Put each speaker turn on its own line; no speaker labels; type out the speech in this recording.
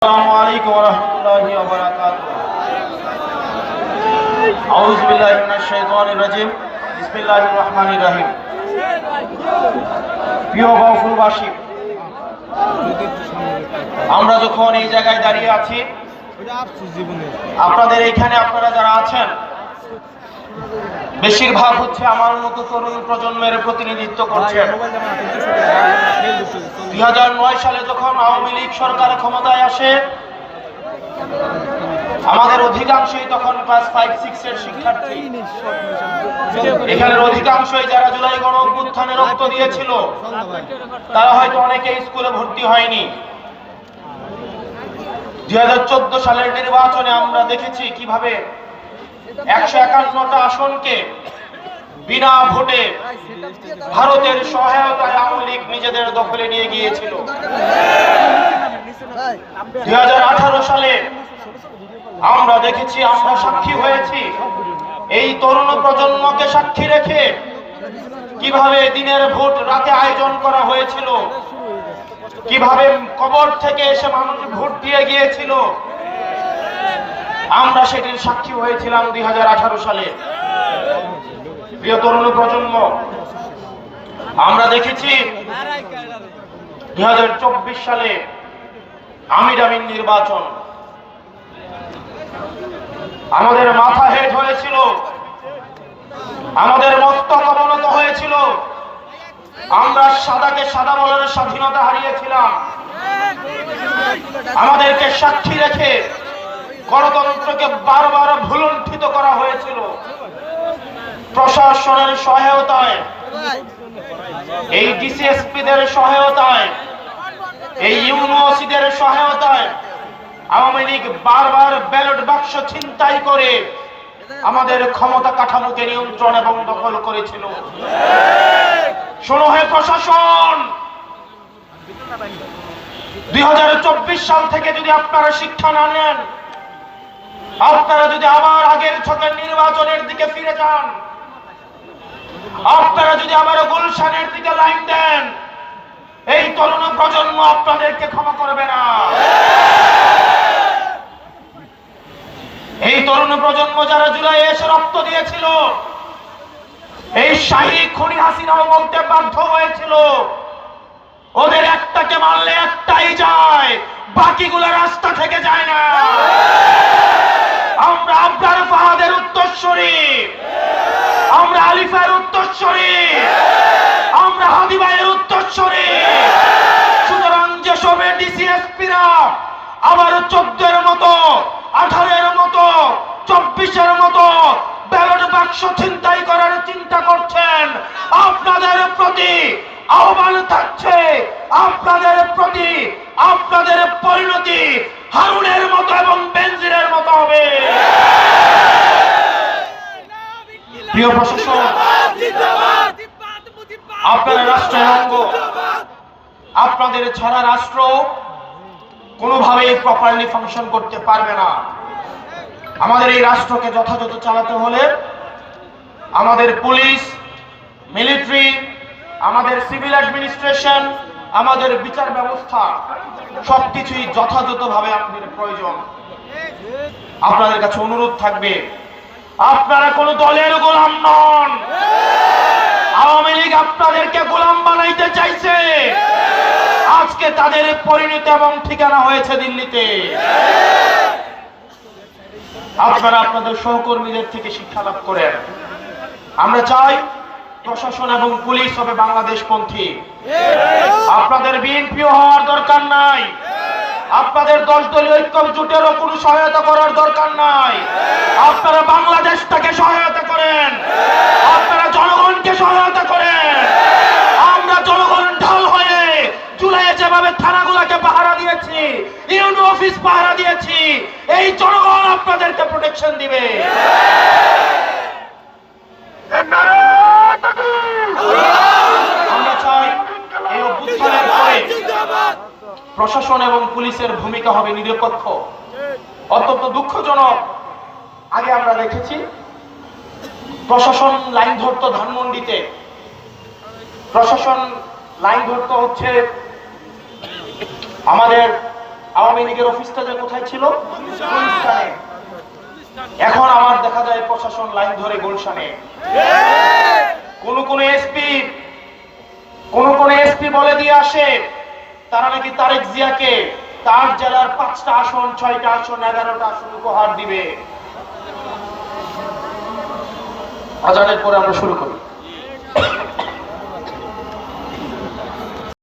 আসসালামু আলাইকুম ওয়া রাহমাতুল্লাহি ওয়া বারাকাতুহু। আউযু বিল্লাহি মিনাশ শাইতানির রাজিম। বিসমিল্লাহির রহমানির রহিম। প্রিয় বাউফলবাসী, আমরা যখন এই জায়গায় দাঁড়িয়ে আছি, আপনাদের এখানে আপনারা যারা আছেন বেশিরভাগ হচ্ছে আমার মতো তরুণ প্রজন্মের প্রতিনিধিত্ব করছেন। 2009 সালে যখন আওয়ামী লীগ সরকার ক্ষমতায় আসে, আমাদের অধিকাংশই তখন ক্লাস 5-6 এর শিক্ষার্থী। এখানের অধিকাংশই যারা জুলাই গণ অভ্যুত্থানে রক্ত দিয়েছিল, তারা হয়তো অনেকে স্কুলে ভর্তি হয়নি। 2014 সালের নির্বাচনে আমরা দেখেছি কিভাবে 151টা আসনকে বিনা ভোটে ভারতের সহায়তায় আওয়ামী লীগ নিজেদের দখলে নিয়ে গিয়েছিল। 2018 সালে আমরা দেখেছি, আমরা সাক্ষী হয়েছি, এই তরুণ প্রজন্মকে সাক্ষী রেখে কিভাবে দিনের ভোট রাতে আয়োজন করা হয়েছিল, কিভাবে কবর থেকে এসে মানুষ ভোট দিয়ে গিয়েছিল। আমরা সেটির সাক্ষী হয়েছিলাম 2018 সালে। প্রিয় তরুণ প্রজন্ম, আমরা দেখেছি 2024 সালে আমির নির্বাচন। আমাদের মাথা হেট হয়েছিল, আমাদের মস্তক অবনত হয়েছিল, আমরা সাদাকে সাদা বলার স্বাধীনতা হারিয়েছিলাম। আমাদেরকে সাক্ষী রেখে গণতন্ত্রকে বারবার ভুলুণ্ঠিত করা হয়েছিল। প্রশাসনের সহায়তায়, এই ডিসিএসপিদের সহায়তায়, এই ইউনিভার্সিটির সহায়তায় আওয়ামী লীগ বারবার ব্যালট বাক্স ছিনতাই করে আমাদের ক্ষমতা কাঠামোকে নিয়ন্ত্রণ এবং দখল করেছিল। শোনো হে প্রশাসন, 2024 সাল থেকে যদি আপনারা শিক্ষা না নেন, আপনারা যদি আবার আগের ছকের নির্বাচনের দিকে ফিরে যান, আপনারা যদি আবার গুলশানের দিকে লাইন দেন, এই তরুণ প্রজন্ম আপনাদেরকে ক্ষমা করবে না। এই তরুণ প্রজন্ম যারা জুলাই এসে রক্ত দিয়েছিল, এই শাহী খুনি হাসিনাও বলতে বাধ্য হয়েছিল, ওদের একটাকে মারলে একটাই যায়, বাকিগুলো রাস্তা থেকে যায় না। আমরা আবরার ফাহাদের উত্তরসূরি, আমরা আলিফের উত্তরসূরি, আমরা হাদিবাইয়ের উত্তরসূরি। সুতরাং যেসব ডিসিএসপিরা আবার 14 এর মতো, 18 এর মতো, 24 এর মতো ব্যালট বাক্স ছিনতাই করার চিন্তা করছেন, আপনাদের প্রতি আহ্বান থাকছে, আপনাদের প্রতি আপনাদের পরিণতি হারুনের মতো এবং বেনজিরের মতো হবে। প্রিয় প্রশাসন, আপনারা রাষ্ট্রের অঙ্গ, আপনাদের ছাড়া রাষ্ট্র কোনোভাবেই প্রপারলি ফাংশন করতে পারবে না। আমাদের এই রাষ্ট্রকে যথাযথ চালাতে হলে আমাদের পুলিশ, মিলিটারি, আমাদের সিভিল অ্যাডমিনিস্ট্রেশন, আমাদের বিচার ব্যবস্থা সবকিছুই যথাযথভাবে আমাদের প্রয়োজন। আপনাদের কাছে অনুরোধ থাকবে, আপনারা কোনো দলের গোলাম নন। আওয়ামী লীগ আপনাদেরকে গোলাম বানাইতে চাইছে, আজকে তাদের পরিণতি এবং ঠিকানা হয়েছে দিল্লিতে। আপনারা আপনাদের সহকর্মীদের থেকে শিক্ষা লাভ করেন। আমরা চাই প্রশাসন এবং পুলিশ হবে বাংলাদেশপন্থী। আপনাদের বিএনপিও হওয়ার দরকার নাই, আপনাদের 10 দলীয় ঐক্য জোটেরও কোনো সহায়তা করার দরকার নাই। আপনারা বাংলাদেশটাকে সহায়তা করেন, আপনারা জনগণকে সহায়তা করেন। আমরা জনগণ ঢাল হয়ে জুলাইয়ে যেভাবে থানাগুলোকে পাহারা দিয়েছি, ইউনিয়ন অফিস পাহারা দিয়েছি, এই জনগণ আপনাদেরকে প্রোটেকশন দিবে। আমরা চাই এই অভ্যুত্থানের পরে প্রশাসন এবং পুলিশের ভূমিকা হবে নিরপেক্ষ। অত্যন্ত দুঃখজনক, আগে আমরা দেখেছি প্রশাসন লাইন ধরতো ধানমন্ডিতে, প্রশাসন লাইন ধরতো হচ্ছে আমাদের আওয়ামী লীগের অফিসটা যে কোথায় ছিল? গুলশানে। এখন আমার দেখা যায় প্রশাসন লাইন ধরে গুলশানে। কোন এসপি বলে দিয়ে আসে তারা নাকি তারেক জিয়াকে তার জেলার 5টা আসন, 6টা আসন, 11টা আসন উপহার দিবে। আজানের পরে আমরা শুরু করি।